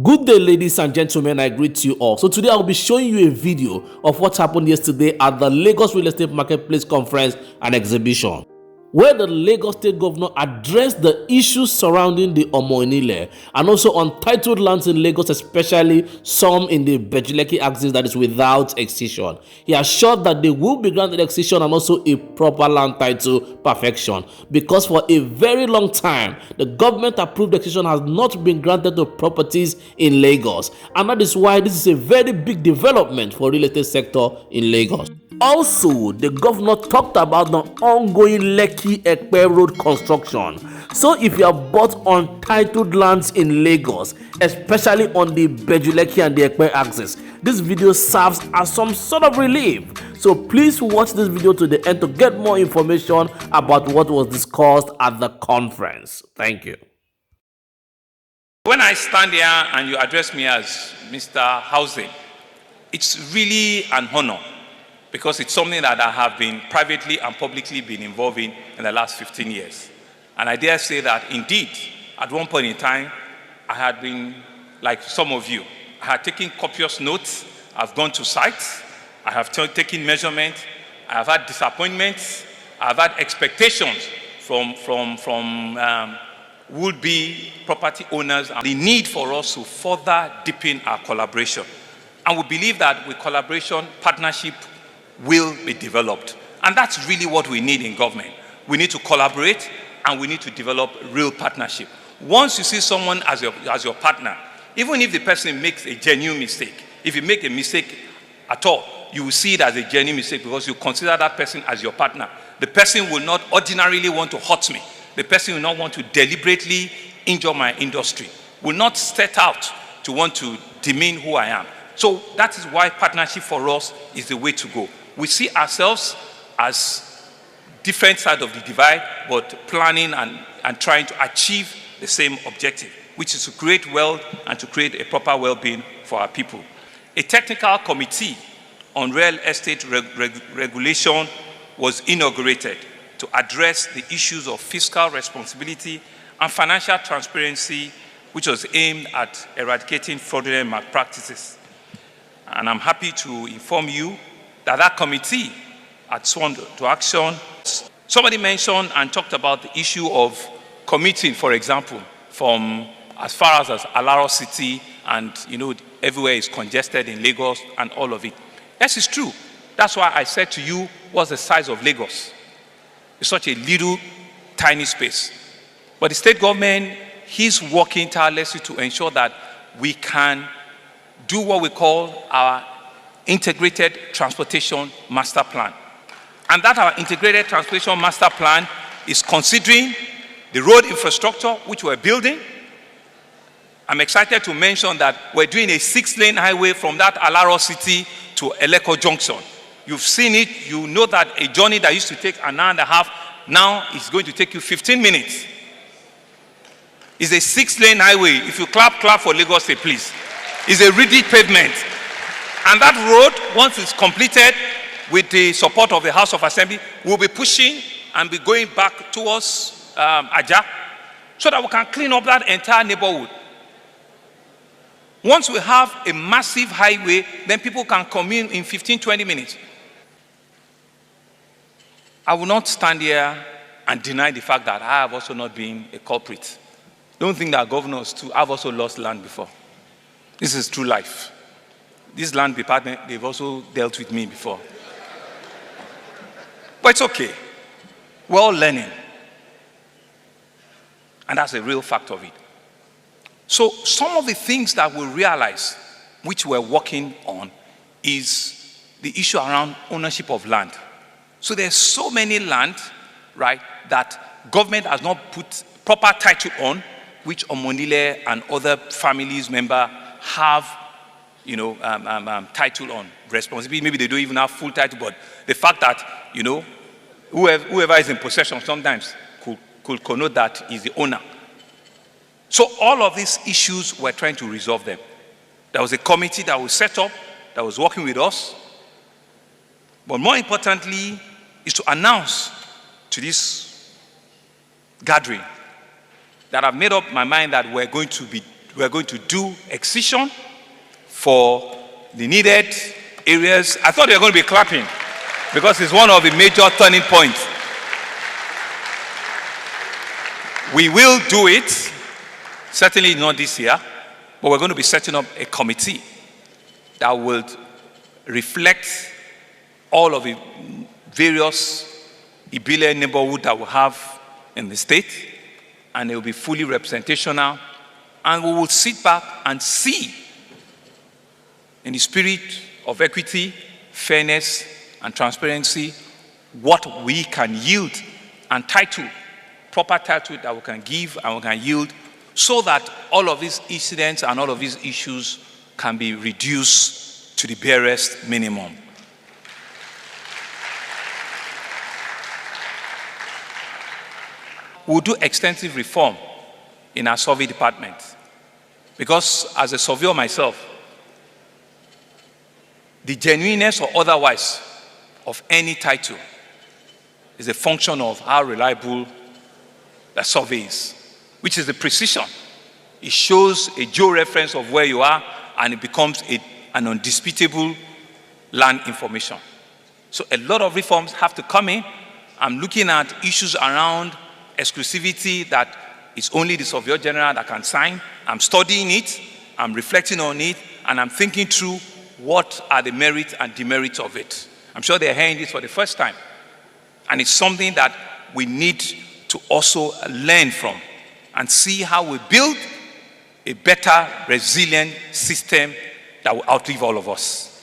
Good day, ladies and gentlemen, I greet you all. So today I'll be showing you a video of what happened yesterday at the Lagos Real Estate Marketplace Conference and Exhibition, where the Lagos State Governor addressed the issues surrounding the Omoinile and also untitled lands in Lagos, especially some in the IBEJU Lekki axis that is without excision. He assured that they will be granted excision and also a proper land title perfection, because for a very long time the government approved excision has not been granted to properties in Lagos, and that is why this is a very big development for real estate sector in Lagos. Also, the governor talked about the ongoing Lekki and EPE road construction. So if you have bought untitled lands in Lagos, especially on the IBEJU Lekki and the EPE axis, this video serves as some sort of relief. So please watch this video to the end to get more information about what was discussed at the conference. Thank you. When I stand here and you address me as Mr. Housing, it's really an honor, because it's something that I have been privately and publicly been involved in the last 15 years. And I dare say that indeed, at one point in time, I had been like some of you. I had taken copious notes, I've gone to sites, I have taken measurements, I have had disappointments, I have had expectations from would-be property owners, and the need for us to further deepen our collaboration. And we believe that with collaboration, partnership will be developed. And that's really what we need in government. We need to collaborate and we need to develop real partnership. Once you see someone as your partner, even if the person makes a genuine mistake, if you make a mistake at all, you will see it as a genuine mistake because you consider that person as your partner. The person will not ordinarily want to hurt me. The person will not want to deliberately injure my industry, will not set out to want to demean who I am. So that is why partnership for us is the way to go. We see ourselves as different sides of the divide, but planning and trying to achieve the same objective, which is to create wealth and to create a proper well-being for our people. A technical committee on real estate regulation was inaugurated to address the issues of fiscal responsibility and financial transparency, which was aimed at eradicating fraudulent malpractices. And I'm happy to inform you that that committee had sworn to action. Somebody mentioned and talked about the issue of commuting, for example, from as far as Alaro City, and everywhere is congested in Lagos and all of it. Yes, it's true. That's why I said to you, what's the size of Lagos? It's such a little, tiny space. But the state government is working tirelessly to ensure that we can do what we call our integrated transportation master plan. And that our integrated transportation master plan is considering the road infrastructure which we're building. I'm excited to mention that we're doing a 6-lane highway from that Alaro City to Eleko Junction. You've seen it, you know that a journey that used to take an hour and a half, now is going to take you 15 minutes. It's a 6-lane highway. If you clap for Lagos State, please. It's a rigid pavement. And that road, once it's completed, with the support of the House of Assembly, will be pushing and be going back towards Ajah, so that we can clean up that entire neighborhood. Once we have a massive highway, then people can commute in 15-20 minutes. I will not stand here and deny the fact that I have also not been a culprit. Don't think that governors too, I've also lost land before. This is true life. This land department, they've also dealt with me before. But it's okay. We're all learning. And that's a real fact of it. So some of the things that we realize, which we're working on, is the issue around ownership of land. So there's so many land, right, that government has not put proper title on, which Omonile and other families member have, title on, responsibility. Maybe they don't even have full title, but the fact that, whoever is in possession sometimes could connote that he's the owner. So all of these issues, we're trying to resolve them. There was a committee that was set up, that was working with us. But more importantly, is to announce to this gathering that I've made up my mind that we're going to be we are going to do excision for the needed areas. I thought you were going to be clapping because it's one of the major turning points. We will do it, certainly not this year, but we're going to be setting up a committee that will reflect all of the various IBEJU neighborhoods that we have in the state, and it will be fully representational, and we will sit back and see, in the spirit of equity, fairness, and transparency, what we can yield and title, proper title that we can give and we can yield, so that all of these incidents and all of these issues can be reduced to the barest minimum. We'll do extensive reform in our survey department, because as a surveyor myself, the genuineness or otherwise of any title is a function of how reliable the survey is, which is the precision. It shows a geo-reference of where you are, and it becomes an undisputable land information. So a lot of reforms have to come in. I'm looking at issues around exclusivity, that it's only the Surveyor General that can sign. I'm studying it, I'm reflecting on it, and I'm thinking through what are the merits and demerits of it. I'm sure they're hearing this for the first time. And it's something that we need to also learn from and see how we build a better, resilient system that will outlive all of us.